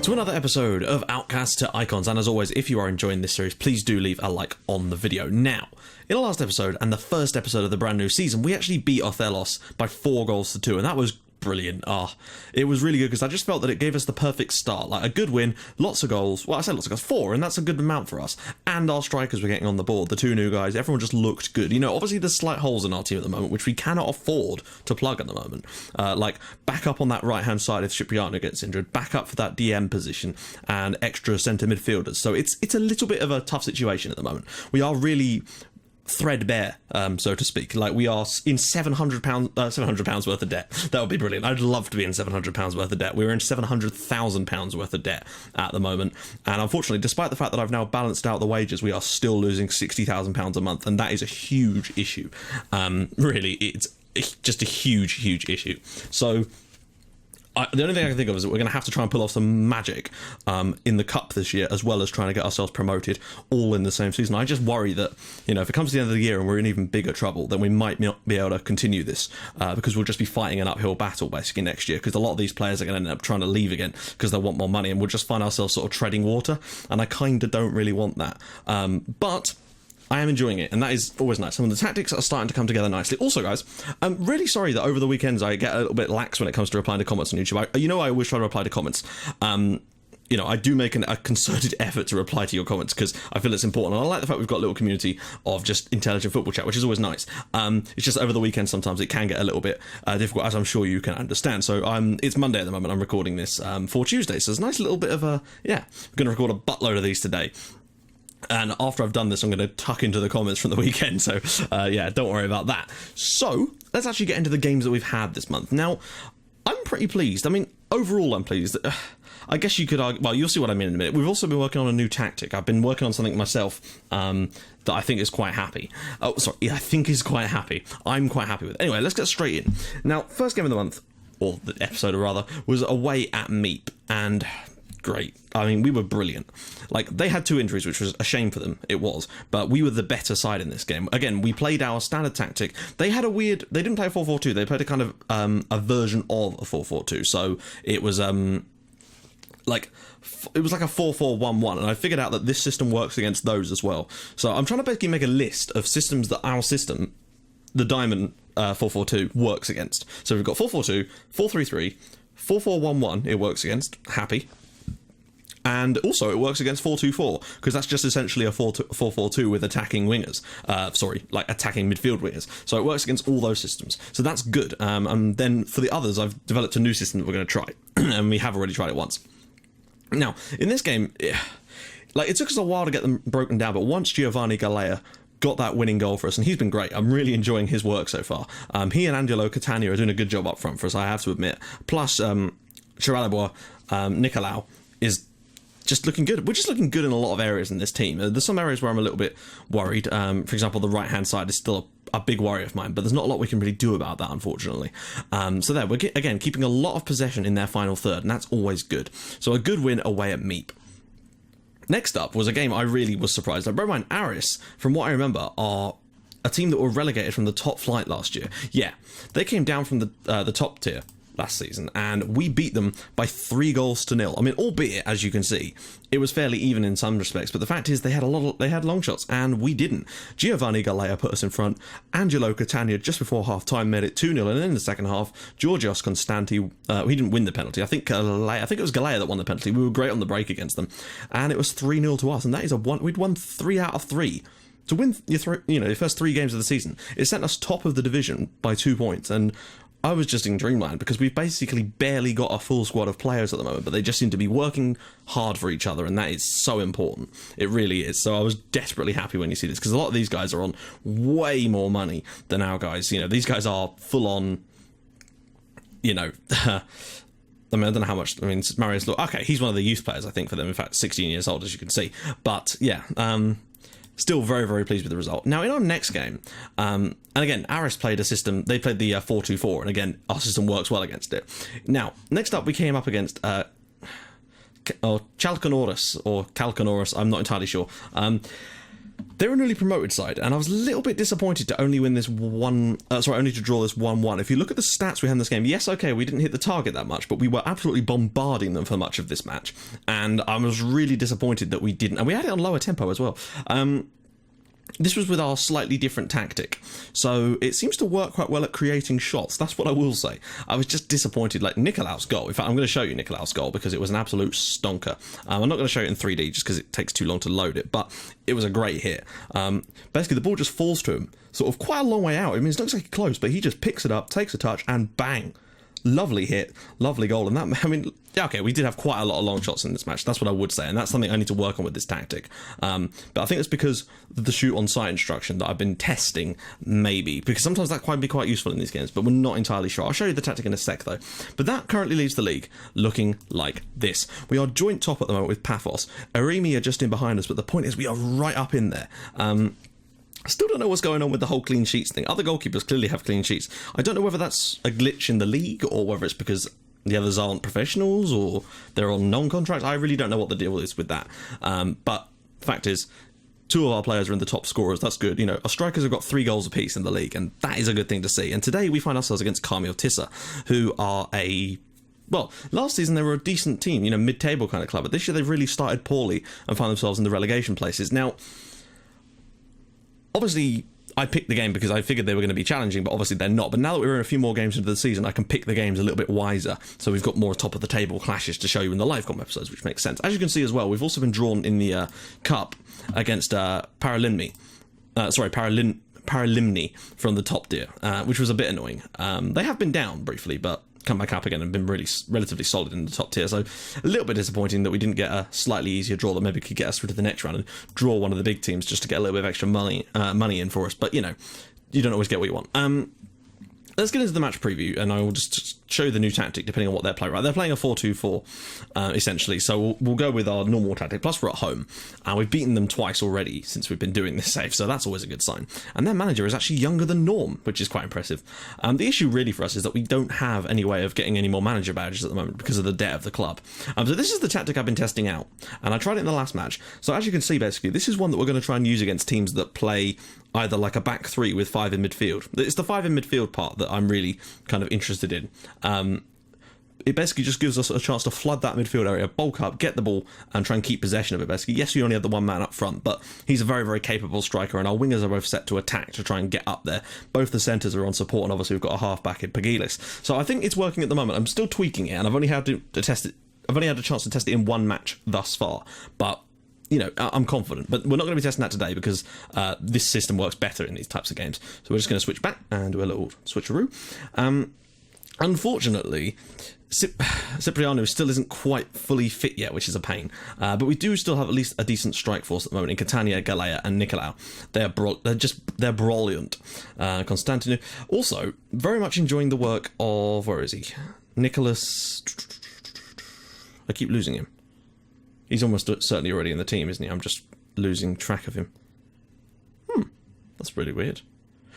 to another episode of Outcasts to Icons, and as always, if you are enjoying this series, please do leave a like on the video. Now, in the last episode, and the first episode of the brand new season, we actually beat Othellos by 4-2, and that was brilliant. It was really good because I just felt that it gave us the perfect start, like a good win, lots of goals. Well, I said lots of goals, 4, and that's a good amount for us. And our strikers were getting on the board, the 2 new guys, everyone just looked good. You know, obviously there's slight holes in our team at the moment, which we cannot afford to plug at the moment. Like, back up on that right-hand side if Cipriano gets injured, back up for that DM position, and extra centre midfielders. So it's a little bit of a tough situation at the moment. We are really threadbare, so to speak. Like, we are in £700 worth of debt. That would be brilliant. I'd love to be in £700 worth of debt. We're in £700,000 worth of debt at the moment, and unfortunately, despite the fact that I've now balanced out the wages, we are still losing £60,000 a month, and that is a huge issue. Really, it's just a huge issue. So the only thing I can think of is that we're going to have to try and pull off some magic in the Cup this year, as well as trying to get ourselves promoted all in the same season. I just worry that, you know, if it comes to the end of the year and we're in even bigger trouble, then we might not be able to continue this because we'll just be fighting an uphill battle basically next year, because a lot of these players are going to end up trying to leave again because they want more money, and we'll just find ourselves sort of treading water, and I kind of don't really want that. But I am enjoying it, and that is always nice. Some of the tactics are starting to come together nicely. Also, guys, I'm really sorry that over the weekends I get a little bit lax when it comes to replying to comments on YouTube. I always try to reply to comments. You know, I do make a concerted effort to reply to your comments because I feel it's important. And I like the fact we've got a little community of just intelligent football chat, which is always nice. It's just over the weekend sometimes it can get a little bit difficult, as I'm sure you can understand. So it's Monday at the moment. I'm recording this for Tuesday. So it's a nice little bit of a, we're going to record a buttload of these today. And after I've done this, I'm going to tuck into the comments from the weekend. So, don't worry about that. So, let's actually get into the games that we've had this month. Now, I'm pretty pleased. I mean, overall, I'm pleased. I guess you could argue, well, you'll see what I mean in a minute. We've also been working on a new tactic. I've been working on something myself that I think is quite happy. I think is quite happy. I'm quite happy with it. Anyway, let's get straight in. Now, first game of the month, or the episode rather, was away at Meep. And great. I mean, we were brilliant. Like, they had 2 injuries, which was a shame for them. It was. But we were the better side in this game. Again, we played our standard tactic. They had they didn't play a 4-4-2. They played a kind of a version of a 4-4-2. So it was like a 4-4-1-1, and I figured out that this system works against those as well. So I'm trying to basically make a list of systems that our system, the Diamond 4-4-2, works against. So we've got 4-4-2, 4-3-3, 4-4-1-1 it works against. Happy. And also it works against 4-2-4, because that's just essentially a 4-4-2 with attacking wingers. Attacking midfield wingers. So it works against all those systems. So that's good. And then for the others, I've developed a new system that we're going to try. And we have already tried it once. Now, in this game, it took us a while to get them broken down, but once Giovanni Galea got that winning goal for us, and he's been great. I'm really enjoying his work so far. He and Angelo Catania are doing a good job up front for us, I have to admit. Plus, Charalabua, Nicolau is just looking good. We're just looking good in a lot of areas in this team. There's some areas where I'm a little bit worried. For example, the right-hand side is still a big worry of mine, but there's not a lot we can really do about that, unfortunately. So there, we're, again, keeping a lot of possession in their final third, and that's always good. So a good win away at Meep. Next up was a game I really was surprised. Bear in mind, Aris, from what I remember, are a team that were relegated from the top flight last year. Yeah, they came down from the top tier last season, and we beat them by 3-0. I mean, albeit, as you can see, it was fairly even in some respects, but the fact is they had long shots, and we didn't. Giovanni Galea put us in front. Angelo Catania, just before half-time, made it 2-0, and then in the second half, Georgios Constanti, he didn't win the penalty. I think it was Galea that won the penalty. We were great on the break against them, and it was 3-0 to us, and that is we'd won 3 out of 3. To win your first 3 games of the season, it sent us top of the division by 2 points, and I was just in dreamland, because we've basically barely got a full squad of players at the moment, but they just seem to be working hard for each other, and that is so important. It really is. So I was desperately happy when you see this, because a lot of these guys are on way more money than our guys. You know, these guys are full on, I mean, I don't know how much. I mean, Marius, okay, he's one of the youth players, I think, for them. In fact, 16 years old, as you can see. But yeah, still very, very pleased with the result. Now, in our next game, and again, Aris played a system, they played the 4-2-4, and again, our system works well against it. Now, next up, we came up against Chalconoris, I'm not entirely sure. They're a newly promoted side, and I was a little bit disappointed to only win this only to draw this 1-1. If you look at the stats we had in this game, yes, okay, we didn't hit the target that much, but we were absolutely bombarding them for much of this match, and I was really disappointed that we didn't, and we had it on lower tempo as well. This was with our slightly different tactic, so it seems to work quite well at creating shots. That's what I will say. I was just disappointed, like Nicolaus's goal. In fact, I'm going to show you Nicolaus's goal because it was an absolute stonker. I'm not going to show it in 3D just because it takes too long to load it, but it was a great hit. Basically, the ball just falls to him, sort of quite a long way out. I mean, it looks like close, but he just picks it up, takes a touch, and bang. Lovely hit, lovely goal, and that, I mean, yeah, okay, we did have quite a lot of long shots in this match, that's what I would say, and that's something I need to work on with this tactic, but I think it's because of the shoot on sight instruction that I've been testing, maybe, because sometimes that can be quite useful in these games, but we're not entirely sure. I'll show you the tactic in a sec, though. But that currently leaves the league looking like this. We are joint top at the moment with Paphos. Arimi are just in behind us, but the point is we are right up in there. I still don't know what's going on with the whole clean sheets thing. Other goalkeepers clearly have clean sheets. I don't know whether that's a glitch in the league or whether it's because the others aren't professionals or they're on non-contract. I really don't know what the deal is with that. But the fact is, 2 of our players are in the top scorers. That's good. You know, our strikers have got 3 goals apiece in the league, and that is a good thing to see. And today we find ourselves against Karmiotissa, who are well, last season they were a decent team, you know, mid-table kind of club. But this year they've really started poorly and find themselves in the relegation places. Now, obviously, I picked the game because I figured they were going to be challenging, but obviously they're not. But now that we're in a few more games into the season, I can pick the games a little bit wiser. So we've got more top-of-the-table clashes to show you in the live comp episodes, which makes sense. As you can see as well, we've also been drawn in the Cup against Paralimni from the top tier, which was a bit annoying. They have been down briefly, but come back up again and been really relatively solid in the top tier, so a little bit disappointing that we didn't get a slightly easier draw that maybe could get us through to the next round and draw one of the big teams just to get a little bit of extra money in for us, but you know, you don't always get what you want. Let's get into the match preview, and I will just show you the new tactic depending on what they're playing. Right, they're playing a 4-2-4, essentially, so we'll go with our normal tactic, plus we're at home, and we've beaten them twice already since we've been doing this save, so that's always a good sign. And their manager is actually younger than Norm, which is quite impressive. The issue really for us is that we don't have any way of getting any more manager badges at the moment because of the debt of the club. So this is the tactic I've been testing out, and I tried it in the last match. So as you can see, basically, this is one that we're going to try and use against teams that play either like a back 3 with 5 in midfield. It's the 5 in midfield part that I'm really kind of interested in. It basically just gives us a chance to flood that midfield area, bulk up, get the ball, and try and keep possession of it, basically. Yes, we only have the one man up front, but he's a very, very capable striker, and our wingers are both set to attack to try and get up there. Both the centres are on support, and obviously we've got a half-back in Pagilis. So I think it's working at the moment. I'm still tweaking it, and I've only had to test it. I've only had a chance to test it in one match thus far, but you know, I'm confident, but we're not going to be testing that today because this system works better in these types of games. So we're just going to switch back and do a little switcheroo. Unfortunately, Cipriano still isn't quite fully fit yet, which is a pain. But we do still have at least a decent strike force at the moment in Catania, Galea, and Nicolau. They're brilliant. Constantinu also very much enjoying the work of, where is he? Nicholas. I keep losing him. He's almost certainly already in the team, isn't he? I'm just losing track of him. That's really weird.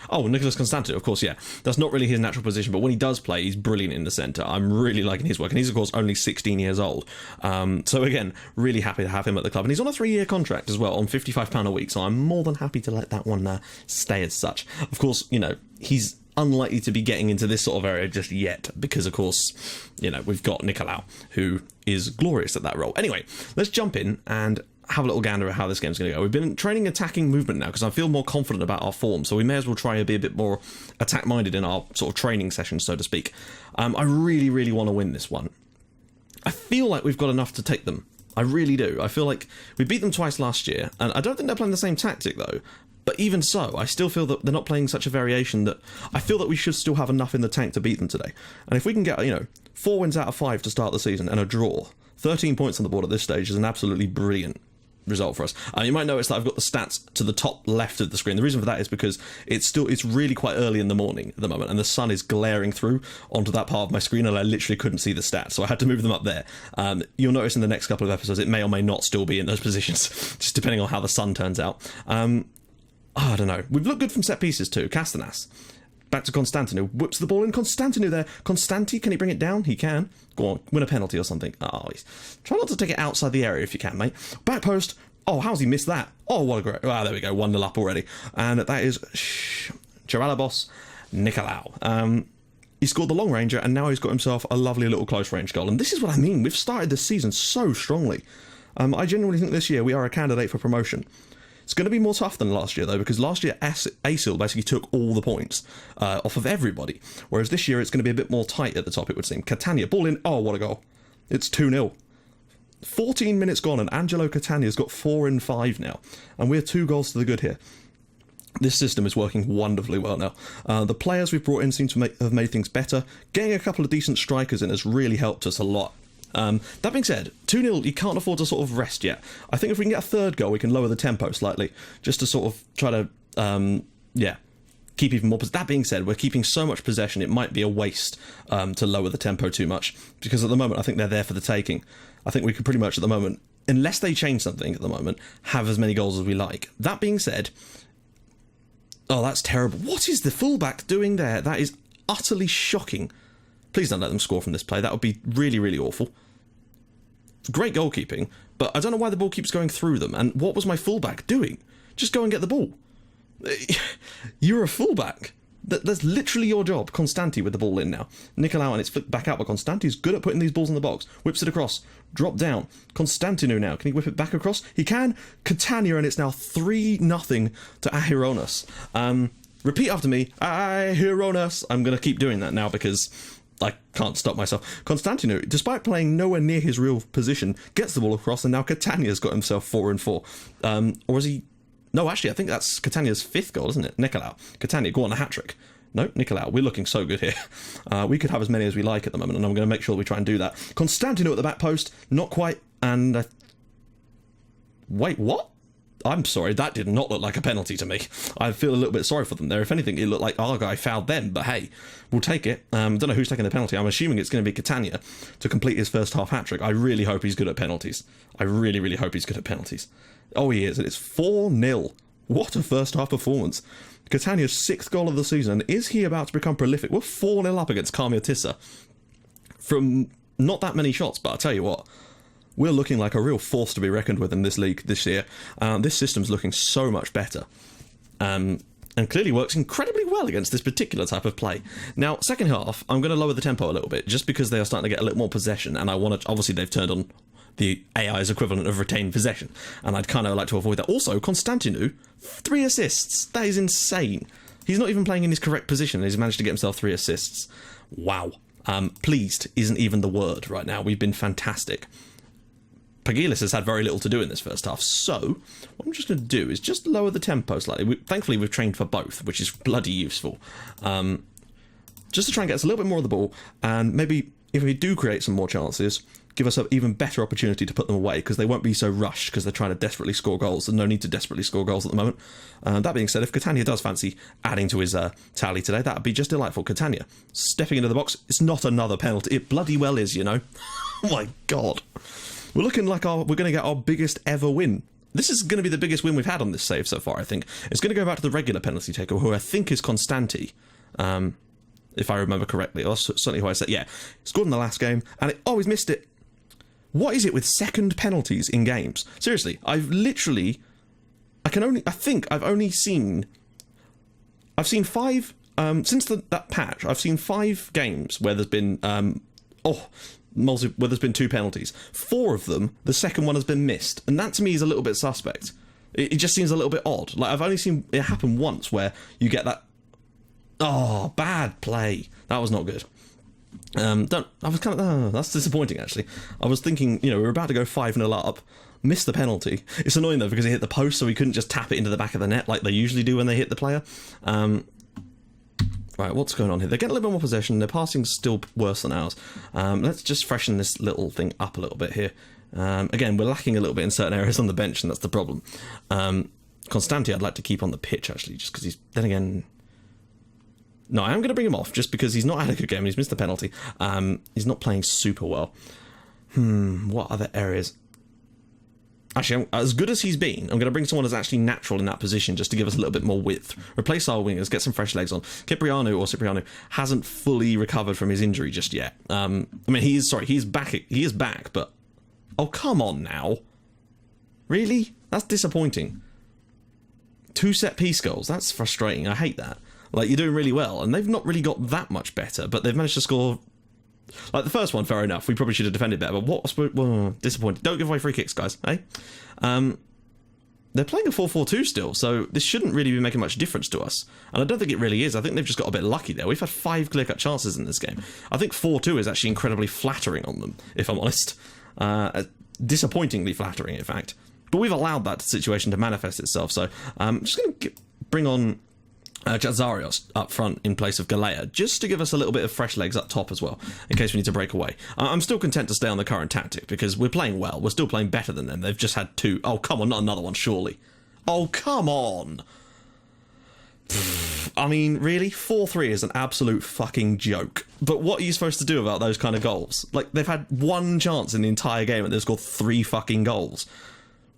Oh, Nicholas Constantine, of course, yeah. That's not really his natural position, but when he does play, he's brilliant in the centre. I'm really liking his work, and he's, of course, only 16 years old. So, again, really happy to have him at the club. And he's on a 3-year contract as well, on £55 a week, so I'm more than happy to let that one stay as such. Of course, you know, he's unlikely to be getting into this sort of area just yet because, of course, you know, we've got Nicolau, who is glorious at that role. Anyway, let's jump in and have a little gander at how this game's going to go. We've been training attacking movement now because I feel more confident about our form, so we may as well try to be a bit more attack-minded in our sort of training sessions, so to speak. I really, really want to win this one. I feel like we've got enough to take them. I really do. I feel like we beat them twice last year, and I don't think they're playing the same tactic, though. But even so, I still feel that they're not playing such a variation that I feel that we should still have enough in the tank to beat them today. And if we can get, you know, 4 wins out of 5 to start the season and a draw, 13 points on the board at this stage is an absolutely brilliant result for us. You might notice that I've got the stats to the top left of the screen. The reason for that is because it's really quite early in the morning at the moment, and the sun is glaring through onto that part of my screen, and I literally couldn't see the stats, so I had to move them up there. You'll notice in the next couple of episodes it may or may not still be in those positions, just depending on how the sun turns out. I don't know. We've looked good from set pieces too. Castanas. Back to Constantinu. Whoops the ball in. Constantinu there. Constanti, can he bring it down? He can. Go on. Win a penalty or something. Oh, try not to take it outside the area if you can, mate. Back post. Oh, how's he missed that? Oh, what a great... Wow, there we go, 1-0 up already. And that is Charalabos Nicolau. He scored the long ranger, and now he's got himself a lovely little close range goal. And this is what I mean. We've started this season so strongly. I genuinely think this year we are a candidate for promotion. It's going to be more tough than last year, though, because last year ASIL basically took all the points off of everybody. Whereas this year it's going to be a bit more tight at the top, it would seem. Catania, ball in. Oh, what a goal. It's 2-0. 14 minutes gone, and Angelo Catania's got 4 in 5 now. And we're 2 goals to the good here. This system is working wonderfully well now. The players we've brought in seem to have made things better. Getting a couple of decent strikers in has really helped us a lot. That being said, 2-0, you can't afford to sort of rest yet. I think if we can get a third goal, we can lower the tempo slightly, just to sort of try to, keep even more. That being said, we're keeping so much possession, it might be a waste to lower the tempo too much, because at the moment I think they're there for the taking. I think we could pretty much at the moment, unless they change something at the moment, have as many goals as we like. That being said... Oh, that's terrible. What is the fullback doing there? That is utterly shocking. Please don't let them score from this play. That would be really, really awful. Great goalkeeping, but I don't know why the ball keeps going through them. And what was my fullback doing? Just go and get the ball. You're a fullback. That's literally your job. Constanti with the ball in now. Nicolau, and it's flipped back out, but Constanti's good at putting these balls in the box. Whips it across. Drop down. Constantinu now. Can he whip it back across? He can. Catania, and it's now 3-0 to Ahironas. Repeat after me. Ahironas. I'm going to keep doing that now because I can't stop myself. Constantinu, despite playing nowhere near his real position, gets the ball across, and now Catania's got himself 4 in 4. Or is he... No, actually, I think that's Catania's 5th goal, isn't it? Nicolau. Catania, go on, a hat-trick. No, Nicolau, we're looking so good here. We could have as many as we like at the moment, and I'm going to make sure we try and do that. Constantino at the back post, not quite, and... Wait, what? I'm sorry, that did not look like a penalty to me. I feel a little bit sorry for them there. If anything, it looked like our guy fouled them, but hey, we'll take it. Don't know who's taking the penalty. I'm assuming it's going to be Catania to complete his first half hat-trick. I really hope he's good at penalties. I really, really hope he's good at penalties. Oh, he is, and it's 4-0. What a first half performance. Catania's 6th goal of the season, and is he about to become prolific? We're 4-0 up against Karmiotissa from not that many shots, but I'll tell you what, we're looking like a real force to be reckoned with in this league this year. This system's looking so much better. And clearly works incredibly well against this particular type of play. Now, second half, I'm going to lower the tempo a little bit, just because they are starting to get a little more possession, and I want to... Obviously, they've turned on the AI's equivalent of retained possession, and I'd kind of like to avoid that. Also, Constantinu, 3 assists. That is insane. He's not even playing in his correct position, and he's managed to get himself 3 assists. Wow. Pleased isn't even the word right now. We've been fantastic. Pagilis has had very little to do in this first half, so what I'm just going to do is just lower the tempo slightly. Thankfully, we've trained for both, which is bloody useful. Just to try and get us a little bit more of the ball, and maybe if we do create some more chances, give us an even better opportunity to put them away, because they won't be so rushed because they're trying to desperately score goals, and no need to desperately score goals at the moment. That being said, if Catania does fancy adding to his tally today, that would be just delightful. Catania stepping into the box. It's not another penalty. It bloody well is, you know. Oh my god. We're looking like we're going to get our biggest ever win. This is going to be the biggest win we've had on this save so far, I think. It's going to go back to the regular penalty taker, who I think is Constanti. If I remember correctly. That's certainly who I said. Yeah, scored in the last game, and he's missed it. What is it with second penalties in games? Seriously, I've seen 5, since that patch, I've seen 5 games where there's been, where there's been 2 penalties. 4 of them, the second one has been missed, and that to me is a little bit suspect. It just seems a little bit odd. Like, I've only seen it happen once where you get that, bad play. That was not good. That's disappointing, actually. I was thinking, we were about to go 5-0 up, missed the penalty. It's annoying, though, because he hit the post, so he couldn't just tap it into the back of the net like they usually do when they hit the player. Right, what's going on here? They're getting a little bit more possession. Their passing's still worse than ours. Let's just freshen this little thing up a little bit here. Again, we're lacking a little bit in certain areas on the bench, and that's the problem. Constanti I'd like to keep on the pitch, actually, just because he's... Then again... No, I am going to bring him off, just because he's not had a good game and he's missed the penalty. He's not playing super well. What other areas? Actually, as good as he's been, I'm going to bring someone that's actually natural in that position, just to give us a little bit more width. Replace our wingers, get some fresh legs on. Cipriano hasn't fully recovered from his injury just yet. He is back, but... Oh, come on now. Really? That's disappointing. 2 set-piece goals. That's frustrating. I hate that. Like, you're doing really well, and they've not really got that much better, but they've managed to score... Like, the first one, fair enough. We probably should have defended better, but what... disappointing. Don't give away free kicks, guys, eh? They're playing a 4-4-2 still, so this shouldn't really be making much difference to us. And I don't think it really is. I think they've just got a bit lucky there. We've had 5 clear-cut chances in this game. I think 4-2 is actually incredibly flattering on them, if I'm honest. Disappointingly flattering, in fact. But we've allowed that situation to manifest itself, so I'm just going to bring on Jatzarios up front in place of Galea, just to give us a little bit of fresh legs up top as well, in case we need to break away. I'm still content to stay on the current tactic, because we're playing well. We're still playing better than them. They've just had 2... Oh, come on, not another one, surely. Oh, come on! I mean, really? 4-3 is an absolute fucking joke. But what are you supposed to do about those kind of goals? Like, they've had 1 chance in the entire game and they've scored 3 fucking goals.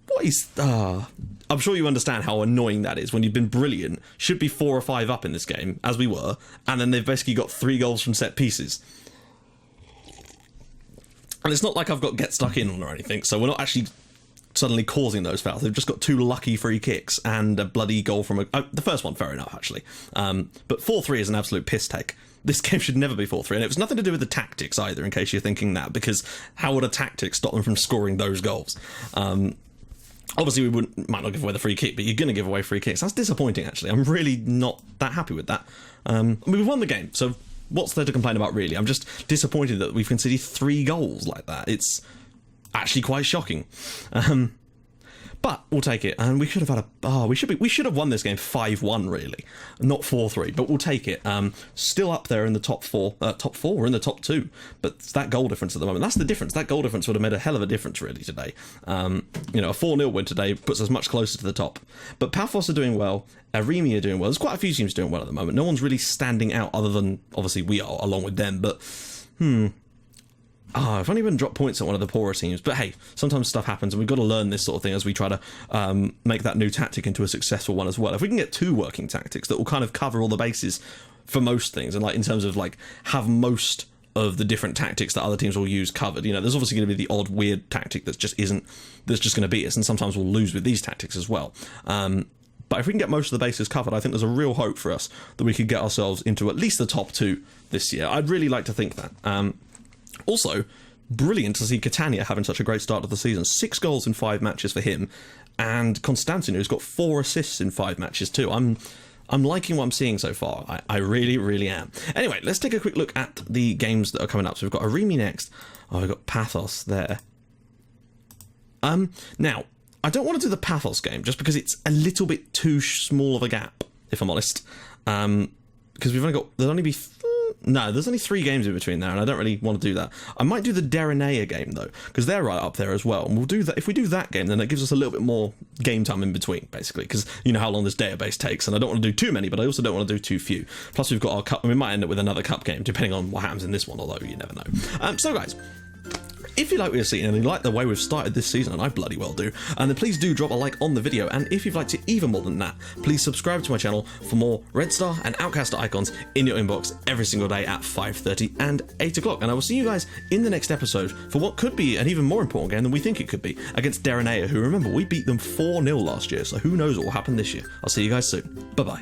What is... I'm sure you understand how annoying that is when you've been brilliant, should be 4 or 5 up in this game, as we were, and then they've basically got 3 goals from set pieces. And it's not like I've got get stuck in on or anything, so we're not actually suddenly causing those fouls. They've just got 2 lucky free kicks and a bloody goal from the first one, fair enough, actually. But 4-3 is an absolute piss take. This game should never be 4-3, and it was nothing to do with the tactics either, in case you're thinking that, because how would a tactic stop them from scoring those goals? Obviously, we might not give away the free kick, but you're going to give away free kicks. That's disappointing, actually. I'm really not that happy with that. I mean, we've won the game, so what's there to complain about, really? I'm just disappointed that we've conceded 3 goals like that. It's actually quite shocking. But we'll take it, and we should have had we should have won this game 5-1, really, not 4-3. But we'll take it. Still up there in the top 4. Top 4, we're in the top 2. But it's that goal difference at the moment. That's the difference. That goal difference would have made a hell of a difference, really, today. A 4-0 win today puts us much closer to the top. But Paphos are doing well. Arimi are doing well. There's quite a few teams doing well at the moment. No one's really standing out, other than obviously we are along with them. But I've only been dropped points at one of the poorer teams, but hey, sometimes stuff happens and we've got to learn this sort of thing as we try to make that new tactic into a successful one as well. If we can get 2 working tactics that will kind of cover all the bases for most things, and like in terms of like have most of the different tactics that other teams will use covered, there's obviously going to be the odd weird tactic that's just going to beat us, and sometimes we'll lose with these tactics as well. But if we can get most of the bases covered, I think there's a real hope for us that we could get ourselves into at least the top 2 this year. I'd really like to think that. Also, brilliant to see Catania having such a great start of the season. 6 goals in 5 matches for him, and Constantino, who's got 4 assists in 5 matches too. I'm liking what I'm seeing so far. I really, really am. Anyway, let's take a quick look at the games that are coming up. So we've got Arimi next. Oh, we've got Paphos there. Now, I don't want to do the Paphos game just because it's a little bit too small of a gap, if I'm honest. Because we've only got... there's only 3 games in between there, and I don't really want to do that. I might do the Derenea game, though, because they're right up there as well. And we'll do that. If we do that game, then it gives us a little bit more game time in between, basically, because you know how long this database takes, and I don't want to do too many, but I also don't want to do too few. Plus, we've got our cup, and we might end up with another cup game, depending on what happens in this one, although you never know. So, guys... If you like what you're seeing and you like the way we've started this season, and I bloody well do, then please do drop a like on the video, and if you'd like to even more than that, please subscribe to my channel for more Red Star and Outcast icons in your inbox every single day at 5:30 and 8 o'clock. And I will see you guys in the next episode for what could be an even more important game than we think it could be, against Derenea, who, remember, we beat them 4-0 last year, so who knows what will happen this year. I'll see you guys soon. Bye-bye.